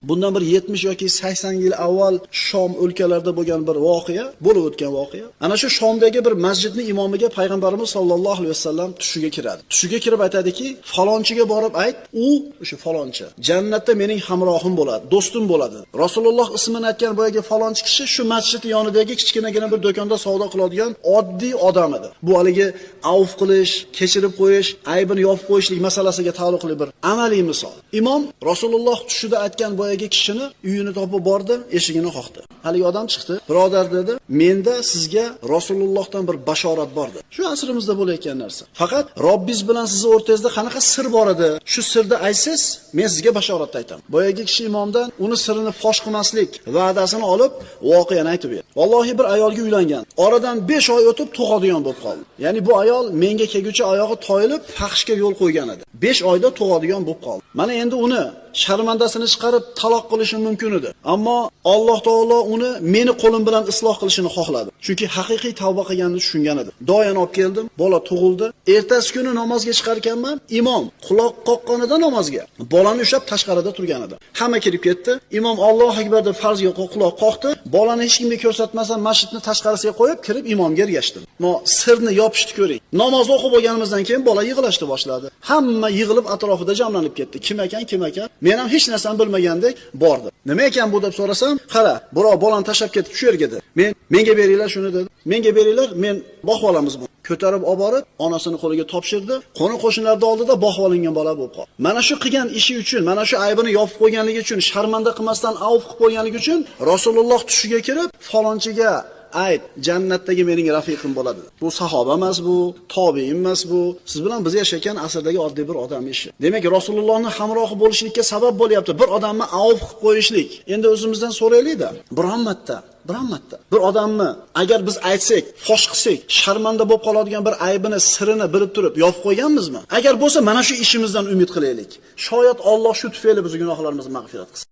Bundan bir 70 yoki 80 yil avval Shom o'lkalarida bo'lgan bir voqea, bo'lib o'tgan voqea. Ana shu Shomdagi bir masjidning imomiga payg'ambarimiz sollallohu alayhi vasallam tushiga kiradi. Tushiga kirib aytadiki, falonchiga borib ayt, u o'sha falonchi jannatda mening hamrohim bo'ladi, do'stim bo'ladi. Rasululloh ismini aytgan boyagi falonchi kishi shu masjid yonidagi kichkinagina bir do'konda savdo qiladigan oddiy odam edi. Bu haligi avf qilish, kechirib qo'yish, aybini yopib qo'yishlik masalasiga taalluqli bir amaliy misol. Imom Rasululloh tushida aytgan boyagi kishini uyini topib bordi, eshigini qoqdi. Haligi odam chiqdi. Birodar dedi, menda sizga Rasulullohdan bir bashorat bor dedi. Shu asrimizda bo'layotgan narsa. Faqat Robbingiz bilan sizni o'rtangizda qanaqa sir bor edi? Shu sirni aytsangiz, men sizga bashorat aytaman. Boyagi kishi imomdan uni sirini fosh qilmaslik va'dasini olib, voqeani aytib berdi. Vallohi bir ayolga uylangan. Oradan 5 oy o'tib tug'adigan bo'lib qoldi. Ya'ni bu ayol menga kelguncha oyog'i toyilib, fahshga yo'l qo'ygan edi. 5 oyda tug'adigan bo'lib qoldi. Mana endi uni sharmandasini chiqarib taloq qilishi mumkin edi. Ammo Alloh taolo uni meni qo'lim bilan isloh qilishini xohladi. Chunki haqiqiy tavba qilganini tushungan edi. Doyan olib keldim, bola tug'ildi. Ertasi kuni namozga chiqar ekanman, imom quloq qoqqanida namozga bolani ushlab tashqarida turgan edi. Hamma kirib ketdi. Imom Allohu akbar deb farzga quloq qoqdi. Bolani hech kimga ko'rsatmasdan masjidni tashqarisiga qo'yib, kirib imomga ergashdim. Sirni yopishni ko'ring. Namoz o'qib bo'lganimizdan keyin bola yig'lashni boshladi. Hamma yig'ilib atrofida jamlanib ketdi. Kim ekan? Men ham hech narsani bilmagandek bordi. Nima ekan bu deb so'rasam, qara, birov bolani tashlab ketib shu yerga dedi. Menga beringlar shuni dedi. Menga beringlar, men boqib olamiz buni. Ko'tarib olib borib, onasini qo'liga topshirdi. Qo'ni-qo'shnilarning oldida boqib olingan bola bo'lib qoldi. Mana shu qilgan ishi uchun, mana shu aybini yopib qo'yganligi uchun, sharmanda qilmasdan avf qilib qo'yganligi uchun Rasululloh tushiga kirib, falonchiga ayt, jannatdagi mening rafiqim bo'ladi. Bu sahoba emas bu, tobiin emas bu. Siz bilan biz yashagan asrdagi oddiy bir odam ishi. Demak, Rasulullohning hamrohi bo'lishlikka sabab bo'lyapti. Bir odamni avf qilib qo'yishlik. Endi o'zimizdan so'raylik-da. Biron marta bir odamni agar biz aytsak, fosh qilsak, sharmanda bo'lib qoladigan bir aybini, sirini bilib turib yopib qo'yganmizmi? Agar bo'lsa, mana shu ishimizdan umid qilaylik. Shoyat Alloh shu tufayli biz gunohlarimizni mag'firat qilsin.